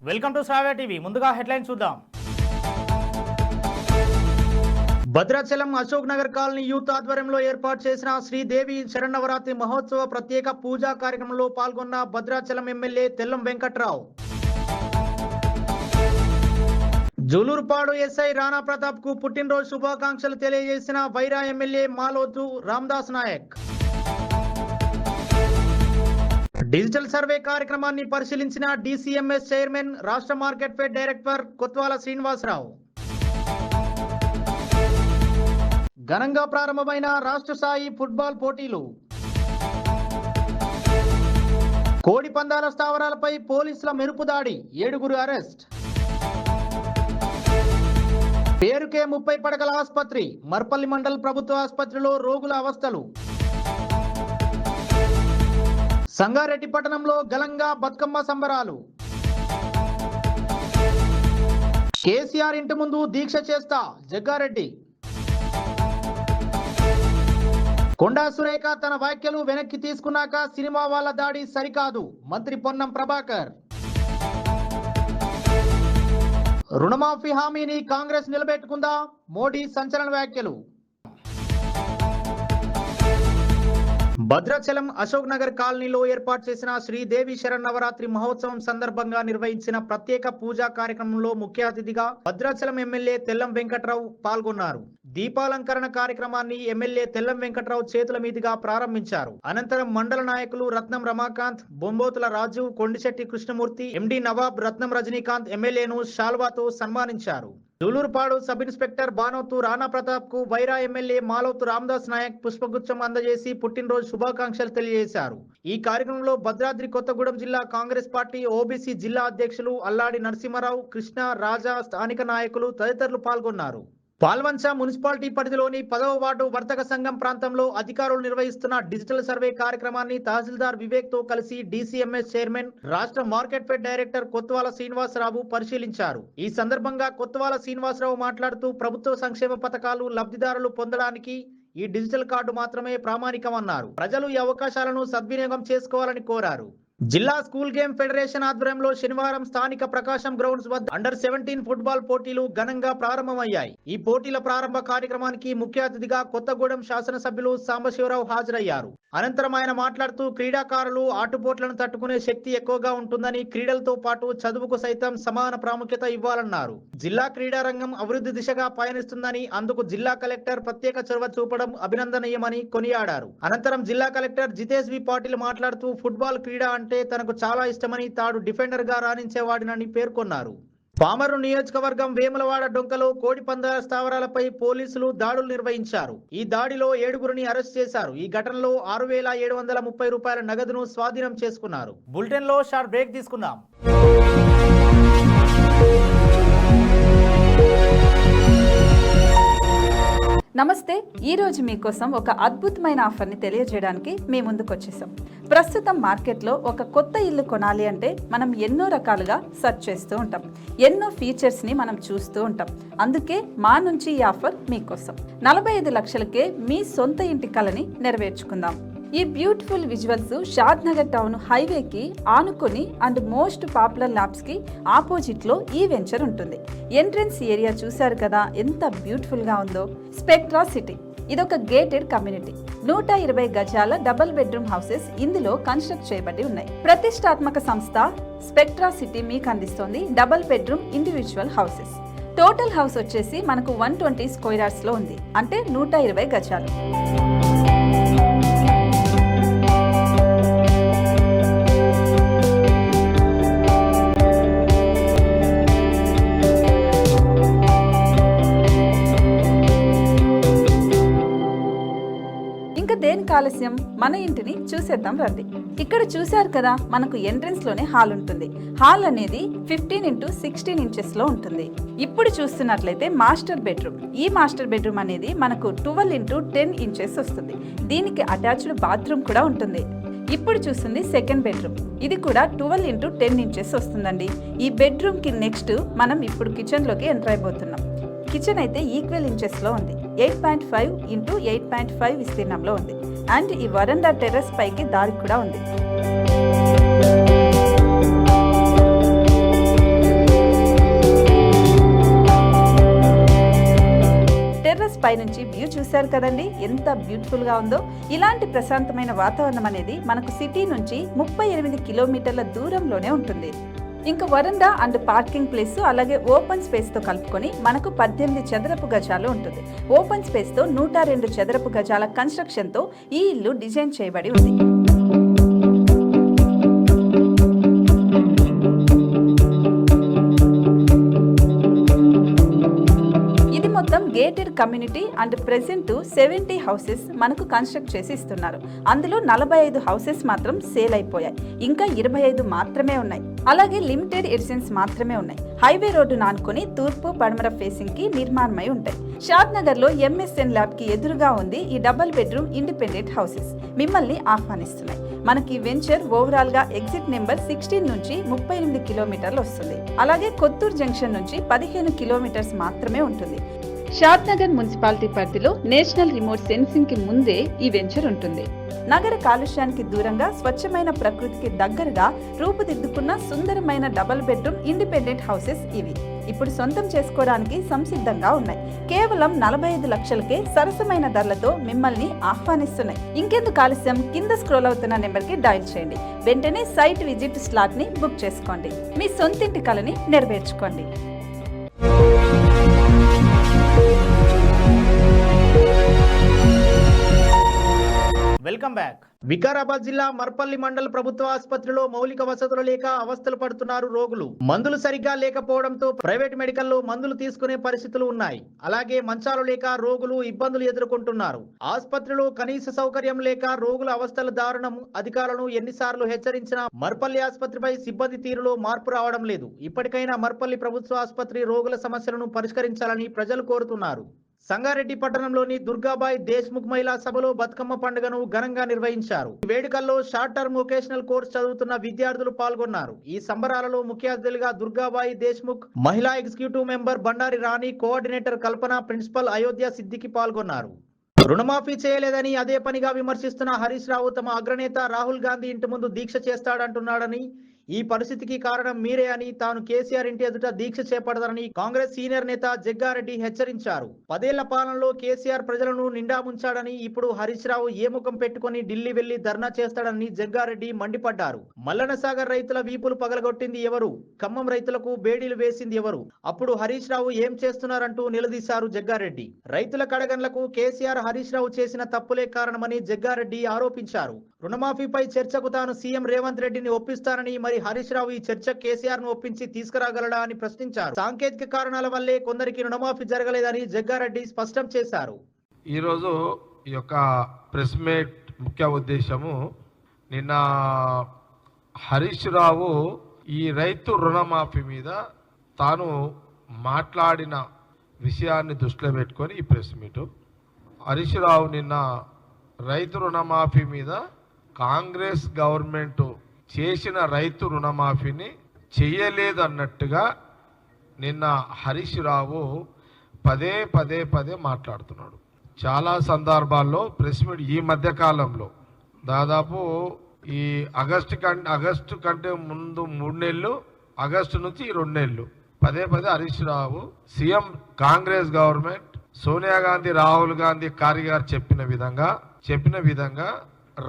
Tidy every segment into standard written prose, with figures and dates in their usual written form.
Welcome to Shravya TV. ముందుగా headline చూద్దాం. Bhadrachalam Ashok Nagar colony youth ఆధ్వర్యంలో ఏర్పాటు చేసిన శ్రీదేవి శరన్నవరాత్రి మహోత్సవ ప్రత్యేక పూజా కార్యక్రమంలో పాల్గొన్న భద్రాచలం ఎమ్మెల్యే తెల్లం వెంకట్రావు. జూలూరుపాడు ఎస్ఐ రాణా ప్రతాప్ కు పుట్టినరోజు శుభాకాంక్షలు తెలియజేసిన Wyra MLA Maloth Ramdas Naik. Digital survey కార్యక్రమాన్ని పరిశీలించిన డిసిఎంఎస్ చైర్మన్, రాష్ట్ర market fed director Kothwala Srinivasarao. ఘనంగా ప్రారంభమైన రాష్ట్ర స్థాయి ఫుట్బాల్ పోటీలు. కోడి పందాల స్థావరాలపై పోలీసుల మెరుపు దాడి, 7 అరెస్ట్. పేరుకే 30 పడకల ఆసుపత్రి, మర్పల్లి మండల్ ప్రభుత్వ ఆసుపత్రిలో రోగుల అవస్థలు. సంగారెడ్డి పట్టణంలో ఘనంగా బతుకమ్మ సంబరాలు. కేసీఆర్ ఇంటి ముందు దీక్ష చేస్తా, జగ్గారెడ్డి. కొండా సురేఖ తన వ్యాఖ్యలు వెనక్కి తీసుకున్నాక సినిమా వాళ్ళ దాడి సరికాదు, మంత్రి పొన్నం ప్రభాకర్. రుణమాఫీ హామీని కాంగ్రెస్ నిలబెట్టుకుందా, మోడీ సంచలన వ్యాఖ్యలు. భద్రాచలం అశోక్ నగర్ కాలనీలో ఏర్పాటు చేసిన శ్రీదేవి శరన్నవరాత్రి మహోత్సవం సందర్భంగా నిర్వహించిన ప్రత్యేక పూజా కార్యక్రమంలో ముఖ్య అతిథిగా భద్రాచలం ఎమ్మెల్యే తెల్లం వెంకట్రావు పాల్గొన్నారు. దీపాలంకరణ కార్యక్రమాన్ని ఎమ్మెల్యే తెల్లం వెంకట్రావు చేతుల మీదుగా ప్రారంభించారు. అనంతరం మండల నాయకులు రత్నం రమాకాంత్, బొంబోతుల రాజు, కొండిశెట్టి కృష్ణమూర్తి, ఎండి నవాబ్, రత్నం రజనీకాంత్ ఎమ్మెల్యేను శాల్వాతో సన్మానించారు. జూలూరుపాడు సబ్ ఇన్స్పెక్టర్ బానోతు రాణా ప్రతాప్ కు వైరా ఎమ్మెల్యే మాలోతు రామదాస్ నాయక్ పుష్పగుచ్చం అందజేసి పుట్టినరోజు శుభాకాంక్షలు తెలియజేశారు. ఈ కార్యక్రమంలో భద్రాద్రి కొత్తగూడెం జిల్లా కాంగ్రెస్ పార్టీ ఓబీసీ జిల్లా అధ్యక్షులు అల్లాడి నరసింహారావు, కృష్ణ, రాజా, స్థానిక నాయకులు తదితరులు పాల్గొన్నారు. పాల్వంచ మున్సిపాలిటీ పరిధిలోని 10వ వార్డు వర్తక సంఘం ప్రాంతంలో అధికారులు నిర్వహిస్తున్న డిజిటల్ సర్వే కార్యక్రమాన్ని తహసీల్దార్ వివేక్ తో కలిసి డిసిఎంఎస్ చైర్మన్, రాష్ట్ర market fed director Kothwala Srinivasarao పరిశీలించారు. ఈ సందర్భంగా కొత్వాల శ్రీనివాసరావు మాట్లాడుతూ ప్రభుత్వ సంక్షేమ పథకాలు లబ్ధిదారులు పొందడానికి ఈ డిజిటల్ కార్డు మాత్రమే ప్రామాణికమన్నారు. ప్రజలు ఈ అవకాశాలను సద్వినియోగం చేసుకోవాలని కోరారు. జిల్లా స్కూల్ గేమ్ ఫెడరేషన్ ఆధ్వర్యంలో శనివారం స్థానిక ప్రకాశం గ్రౌండ్స్ వద్ద అండర్-17 ఫుట్బాల్ పోటీలు ఘనంగా ప్రారంభమయ్యాయి. ఈ పోటీల ప్రారంభ కార్యక్రమానికి ముఖ్య అతిథిగా కొత్తగూడెం శాసనసభ్యులు సాంబశివరావు హాజరయ్యారు. అనంతరం ఆయన మాట్లాడుతూ క్రీడాకారులు ఆటుపోట్లను తట్టుకునే శక్తి ఎక్కువగా ఉంటుందని, క్రీడలతో పాటు చదువుకు సైతం సమాన ప్రాముఖ్యత ఇవ్వాలన్నారు. జిల్లా క్రీడా రంగం అభివృద్ధి దిశగా పయనిస్తుందని, అందుకు జిల్లా కలెక్టర్ ప్రత్యేక చొరవ చూపడం అభినందనీయమని కొనియాడారు. అనంతరం జిల్లా కలెక్టర్ జితేష్ వి పాటిల్ మాట్లాడుతూ ఫుట్బాల్ క్రీడ అంటే తనకు చాలా ఇష్టమని, తాను డిఫెండర్ గా రాణించేవాడినని పేర్కొన్నారు. పామరు నియోజకవర్గం వేములవాడ డొంకలో కోడి పందాల స్థావరాలపై పోలీసులు దాడులు నిర్వహించారు. ఈ దాడిలో 7గురిని అరెస్ట్ చేశారు. ఈ ఘటనలో 6,730 రూపాయల నగదును స్వాధీనం చేసుకున్నారు. బులెటిన్ లో షార్ట్ బ్రేక్ తీసుకుందాం. నమస్తే. ఈరోజు మీకోసం ఒక అద్భుతమైన ఆఫర్ని తెలియజేయడానికి మీ ముందుకు వచ్చేసాం. ప్రస్తుతం మార్కెట్లో ఒక కొత్త ఇల్లు కొనాలి అంటే మనం ఎన్నో రకాలుగా సెర్చ్ చేస్తూ ఉంటాం, ఎన్నో ఫీచర్స్ని మనం చూస్తూ ఉంటాం. అందుకే మా నుంచి ఈ ఆఫర్ మీకోసం. 45 లక్షలకే మీ సొంత ఇంటి కలని నెరవేర్చుకుందాం. ఈ బ్యూటిఫుల్ విజువల్స్ షాద్ నగర్ టౌన్ హైవేకి ఆనుకొని అండ్ మోస్ట్ పాపులర్ ల్యాబ్స్ కి ఆపోజిట్ లో ఈ వెంచర్ ఉంటుంది. ఎంట్రన్స్ ఏరియా చూశారు కదా ఎంత బ్యూటిఫుల్ గా ఉందో. స్పెక్ట్రా సిటీ ఇదొక గేటెడ్ కమ్యూనిటీ. 120 గజాల డబుల్ బెడ్రూమ్ హౌసెస్ ఇందులో కన్స్ట్రక్ట్ చేయబడి ఉన్నాయి. ప్రతిష్టాత్మక సంస్థ స్పెక్ట్రా సిటీ మీకు అందిస్తోంది double bedroom individual houses. Total house వచ్చేసి మనకు 120 స్క్వేర్ యార్డ్స్ లో ఉంది, అంటే 120 గజాలు. దేనికి ఆలస్యం, మన ఇంటిని చూసేద్దాం రండి. ఇక్కడ చూశారు కదా, మనకు ఎంట్రన్స్ లోనే హాల్ ఉంటుంది. హాల్ అనేది 15x16 ఇంచెస్ లో ఉంటుంది. ఇప్పుడు చూస్తున్నట్లయితే మాస్టర్ బెడ్రూమ్. ఈ మాస్టర్ బెడ్రూమ్ అనేది మనకు 12x10 ఇంచెస్ వస్తుంది. దీనికి అటాచ్డ్ బాత్రూమ్ కూడా ఉంటుంది. ఇప్పుడు చూస్తుంది సెకండ్ బెడ్రూమ్. ఇది కూడా 12x10 ఇంచెస్ వస్తుందండి. ఈ బెడ్రూమ్ కి నెక్స్ట్ మనం ఇప్పుడు కిచెన్ లోకి ఎంటర్ అయిపోతున్నాం. కిచెన్ అయితే ఈక్వల్ ఇంచెస్ లో ఉంది. 8.5 x 8.5 విస్తీర్ణంలో ఉంది. అండ్ ఈ వరండా టెర్రస్ పైకి దారి కూడా ఉంది. పైనుంచి వ్యూ చూశారు కదండి, ఎంత బ్యూటిఫుల్ గా ఉందో. ఇలాంటి ప్రశాంతమైన వాతావరణం అనేది మనకు సిటీ నుంచి 38 కిలోమీటర్ల దూరంలోనే ఉంటుంది. ఇంకా వరండా అండ్ పార్కింగ్ ప్లేస్ అలాగే ఓపెన్ స్పేస్ తో కలుపుకొని మనకు 18 చదరపు గజాలు ఉంటుంది. ఓపెన్ స్పేస్ తో 102 చదరపు గజాల కన్స్ట్రక్షన్ తో ఈ ఇల్లు డిజైన్ చేయబడి ఉంది. మొత్తం gated community and present 70 houses మనకు కన్స్ట్రక్ట్ చేసి ఇస్తున్నారు. అందులో 45 హౌసెస్ మాత్రం సేల్ అయిపోయాయి, ఇంకా 25 మాత్రమే ఉన్నాయి. అలాగే లిమిటెడ్ ఎడిషన్స్ మాత్రమే ఉన్నాయి. హైవే రోడ్డు నానుకొని తూర్పు పడమర ఫేసింగ్ కి నిర్మాణమై ఉంటాయి. షాద్ నగర్ లో MSN ల్యాబ్ కి ఎదురుగా ఉంది ఈ డబుల్ బెడ్రూమ్ ఇండిపెండెంట్ హౌసెస్. మిమ్మల్ని ఆహ్వానిస్తున్నాయి. మనకి వెంచర్ ఓవరాల్ గా ఎగ్జిట్ నెంబర్ 16 నుంచి 38 కిలోమీటర్లు వస్తుంది. అలాగే కొత్తూరు జంక్షన్ నుంచి 15 కిలోమీటర్స్ మాత్రమే ఉంటుంది. షాద్ నగర్ మున్సిపాలిటీ పరిధిలో నేషనల్ రిమోట్ సెన్సింగ్ కి ముందే ఈ వెంచర్ ఉంటుంది. నగర కాలుష్యానికి దూరంగా స్వచ్ఛమైన ప్రకృతికి దగ్గరగా రూపుదిద్దుకున్న సుందరమైన డబుల్ బెడ్రూమ్ ఇండిపెండెంట్ హౌసెస్ ఇవి. ఇప్పుడు సొంతం చేసుకోవడానికి సంసిద్ధంగా ఉన్నాయి. కేవలం 45 లక్షలకే సరసమైన ధరలతో మిమ్మల్ని ఆహ్వానిస్తున్నాయి. ఇంకెందుకు ఆలస్యం, కింద స్క్రోల్ అవుతున్న నెంబర్ కి డయల్ చేయండి. వెంటనే సైట్ విజిట్ స్లాట్ ని బుక్ చేసుకోండి. మీ సొంతింటి కలని నెరవేర్చుకోండి. Welcome back. వికారాబాద్ జిల్లా మర్పల్లి మండల ప్రభుత్వ ఆసుపత్రిలో మౌలిక వసతులు లేక అవస్థలు పడుతున్నారు రోగులు. మందులు సరిగ్గా లేకపోవడంతో ప్రైవేట్ మెడికల్లో మందులు తీసుకునే పరిస్థితులు ఉన్నాయి. అలాగే మంచాలు లేక రోగులు ఇబ్బందులు ఎదుర్కొంటున్నారు. ఆసుపత్రిలో కనీస సౌకర్యం లేక రోగుల అవస్థల దారుణం. అధికారులను ఎన్నిసార్లు హెచ్చరించినా మర్పల్లి ఆసుపత్రిపై సిబ్బంది తీరులో మార్పు రావడం లేదు. ఇప్పటికైనా మర్పల్లి ప్రభుత్వ ఆసుపత్రి రోగుల సమస్యలను పరిష్కరించాలని ప్రజలు కోరుతున్నారు. సంగారెడ్డి పట్టణంలోని దుర్గాబాయి దేశ్ముఖ్ మహిళా సభలో బతుకమ్మ పండుగను ఘనంగా నిర్వహించారు. ఈ వేడుకల్లో షార్ట్ టర్మ్ వొకేషనల్ కోర్స్ చదువుతున్న విద్యార్థులు పాల్గొన్నారు. ఈ సంబరాలలో ముఖ్య అతిథులుగా దుర్గాబాయి దేశ్ముఖ్ మహిళా ఎగ్జిక్యూటివ్ మెంబర్ బండారి రాణి, కోఆర్డినేటర్ కల్పన, ప్రిన్సిపల్ అయోధ్య సిద్దికి పాల్గొన్నారు. రుణమాఫీ చేయలేదని అదే పనిగా విమర్శిస్తున్న హరీష్ రావు తమ అగ్రనేత రాహుల్ గాంధీ ఇంటి ముందు దీక్ష చేస్తాడంటున్నాడని, ఈ పరిస్థితికి కారణం మీరే అని, తాను కేసీఆర్ ఇంటి ఎదుట దీక్ష చేపడతారని కాంగ్రెస్ సీనియర్ నేత జగ్గారెడ్డి హెచ్చరించారు. 10 ఏళ్ల పాలనలో కేసీఆర్ ప్రజలను నిండా ముంచాడని, ఇప్పుడు హరీష్ రావు ఏ ముఖం పెట్టుకుని ఢిల్లీ వెళ్లి ధర్నా చేస్తాడని జగ్గారెడ్డి మండిపడ్డారు. మల్లన్న సాగర్ రైతుల వీపులు పగలగొట్టింది ఎవరు? ఖమ్మం రైతులకు బేడీలు వేసింది ఎవరు? అప్పుడు హరీష్ రావు ఏం చేస్తున్నారంటూ నిలదీశారు జగ్గారెడ్డి. రైతుల కడగండ్లకు కేసీఆర్, హరీష్ రావు చేసిన తప్పులే కారణమని జగ్గారెడ్డి ఆరోపించారు. రుణమాఫీపై చర్చకు తాను సీఎం రేవంత్ రెడ్డిని ఒప్పిస్తానని, మరి హరీష్ రావు ఈ చర్చ కేసీఆర్ ను ఒప్పించి తీసుకురాగలడా అని ప్రశ్నించారు. సాంకేతిక కారణాల వల్లే కొందరికి రుణమాఫీ జరగలేదని జగ్గారెడ్డి స్పష్టం చేశారు. ఈ రోజు ఈ యొక్క ప్రెస్ మీట్ ముఖ్య ఉద్దేశము, నిన్న హరీష్ రావు ఈ రైతు రుణమాఫీ మీద తాను మాట్లాడిన విషయాన్ని దృష్టిలో పెట్టుకొని ఈ ప్రెస్ మీటు. హరీష్ రావు నిన్న రైతు రుణమాఫీ మీద కాంగ్రెస్ గవర్నమెంట్ చేసిన రైతు రుణమాఫీని చేయలేదు అన్నట్టుగా నిన్న హరీష్ రావు పదే మాట్లాడుతున్నాడు. చాలా సందర్భాల్లో ప్రెస్ మీట్ ఈ మధ్య కాలంలో దాదాపు ఈ ఆగస్టు కంటే ముందు 3 నెలలు, ఆగస్టు నుంచి 2 నెలలు పదే హరీష్ రావు సీఎం కాంగ్రెస్ గవర్నమెంట్ సోనియా గాంధీ, రాహుల్ గాంధీ గారు చెప్పిన విధంగా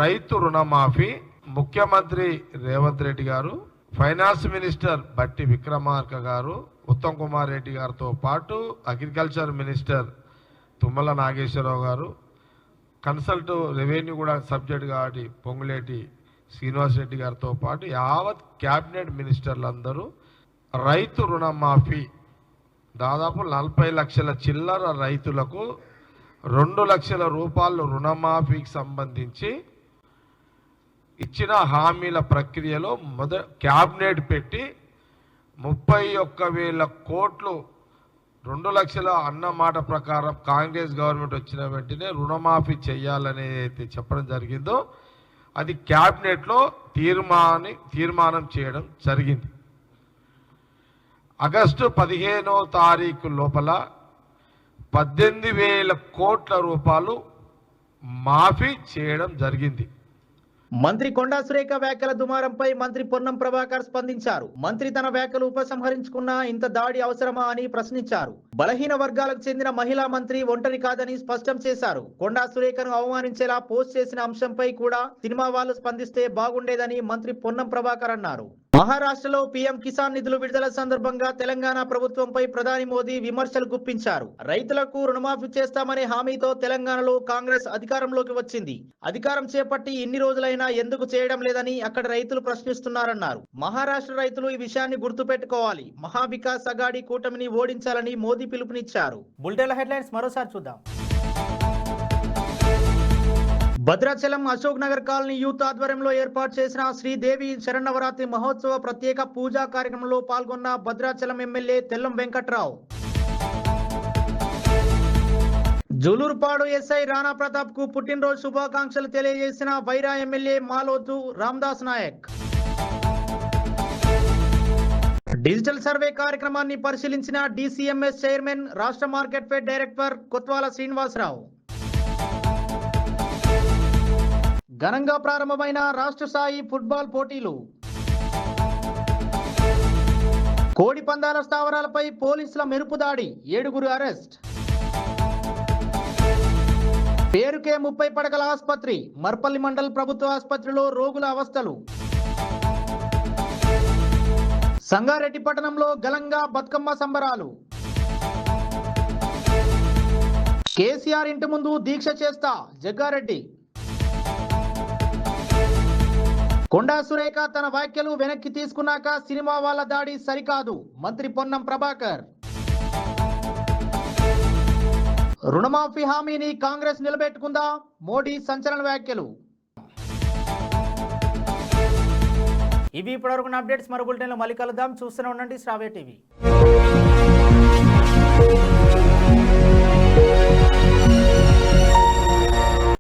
రైతు రుణమాఫీ ముఖ్యమంత్రి రేవంత్ రెడ్డి గారు, ఫైనాన్స్ మినిస్టర్ బట్టి విక్రమార్క గారు, ఉత్తమ్ కుమార్ రెడ్డి గారితో పాటు అగ్రికల్చర్ మినిస్టర్ తుమ్మల నాగేశ్వరరావు గారు, కన్సల్ట్ రెవెన్యూ కూడా సబ్జెక్ట్ కాబట్టి పొంగులేటి శ్రీనివాస్ రెడ్డి గారితో పాటు యావత్ క్యాబినెట్ మినిస్టర్లందరూ రైతు రుణమాఫీ దాదాపు 40 లక్షల చిల్లర రైతులకు 2 లక్షల రూపాయలు రుణమాఫీకి సంబంధించి ఇచ్చిన హామీల ప్రక్రియలో క్యాబినెట్ పెట్టి 31,000 కోట్లు 2 లక్షల అన్న మాట ప్రకారం కాంగ్రెస్ గవర్నమెంట్ వచ్చిన వెంటనే రుణమాఫీ చేయాలనేది చెప్పడం జరిగిందో అది క్యాబినెట్లో తీర్మానం చేయడం జరిగింది. ఆగస్టు 15వ తారీఖు లోపల 18,000 కోట్ల రూపాయలు మాఫీ చేయడం జరిగింది. మంత్రి కొండా సురేఖ వ్యాఖ్యల దుమారంపై మంత్రి పొన్నం ప్రభాకర్ స్పందించారు. మంత్రి తన వ్యాఖ్యలు ఉపసంహరించుకున్నా ఇంత దాడి అవసరమా అని ప్రశ్నించారు. బలహీన వర్గాలకు చెందిన మహిళా మంత్రి ఒంటరి కాదని స్పష్టం చేశారు. కొండా సురేఖను అవమానించేలా పోస్ట్ చేసిన అంశంపై కూడా సినిమా వాళ్ళు స్పందిస్తే బాగుండేదని మంత్రి పొన్నం ప్రభాకర్ అన్నారు. మహారాష్ట్రలో పీఎం కిసాన్ నిధులు విడుదల సందర్భంగా తెలంగాణ ప్రభుత్వంపై ప్రధాని మోదీ విమర్శలు గుప్పించారు. రైతులకు రుణమాఫీ చేస్తామనే హామీతో తెలంగాణలో కాంగ్రెస్ అధికారంలోకి వచ్చింది. అధికారం చేపట్టి ఇన్ని రోజులైనా ఎందుకు చేయడం లేదని అక్కడ రైతులు ప్రశ్నిస్తున్నారన్నారు. మహారాష్ట్ర రైతులు ఈ విషయాన్ని గుర్తుపెట్టుకోవాలి. మహావికాస్ అఘాడీ కూటమిని ఓడించాలని మోదీ పిలుపునిచ్చారు. బులెటిన్ హెడ్లైన్స్ మరోసారి చూద్దాం. భద్రాచలం అశోక్ నగర్ కాలనీ యూత్ ఆధ్వర్యంలో ఏర్పాటు చేసిన శ్రీదేవి శరన్నవరాత్రి మహోత్సవ ప్రత్యేక పూజా కార్యక్రమంలో పాల్గొన్న భద్రాచలం ఎమ్మెల్యే తెల్లం వెంకట్రావు. జూలూరుపాడు ఎస్ఐ రాణా ప్రతాప్ కు పుట్టినరోజు శుభాకాంక్షలు తెలియజేసిన Wyra MLA Maloth Ramdas Naik. Digital survey కార్యక్రమాన్ని పరిశీలించిన డిసిఎంఎస్ చైర్మన్ రాష్ట్ర market fed director Kothwala Srinivasarao. ఘనంగా ప్రారంభమైన రాష్ట్ర స్థాయి ఫుట్బాల్ పోటీలు. కోడి పందాల స్థావరాలపై పోలీసుల మెరుపు దాడి, 7 అరెస్ట్. పేరుకే 30 పడకల ఆసుపత్రి, మర్పల్లి మండల్ ప్రభుత్వ ఆసుపత్రిలో రోగుల అవస్థలు. సంగారెడ్డి పట్టణంలో ఘనంగా బతుకమ్మ సంబరాలు. కేసీఆర్ ఇంటి ముందు దీక్ష చేస్తా, జగ్గారెడ్డి. కొండా సురేఖ తన వ్యాఖ్యలు వెనక్కి తీసుకున్నాక సినిమా వాళ్ళ దాడి సరికాదు, మంత్రి పొన్నం ప్రభాకర్. రుణమాఫీ హామీని కాంగ్రెస్ నిలబెట్టుకుందా, మోడీ సంచలన వ్యాఖ్యలు. ఇవి ఇప్పటివరకు అప్డేట్స్. మరో బులెటిన్లో మళ్ళీ కలుద్దాం. చూస్తూనే ఉండండి శ్రావ్య టీవీ.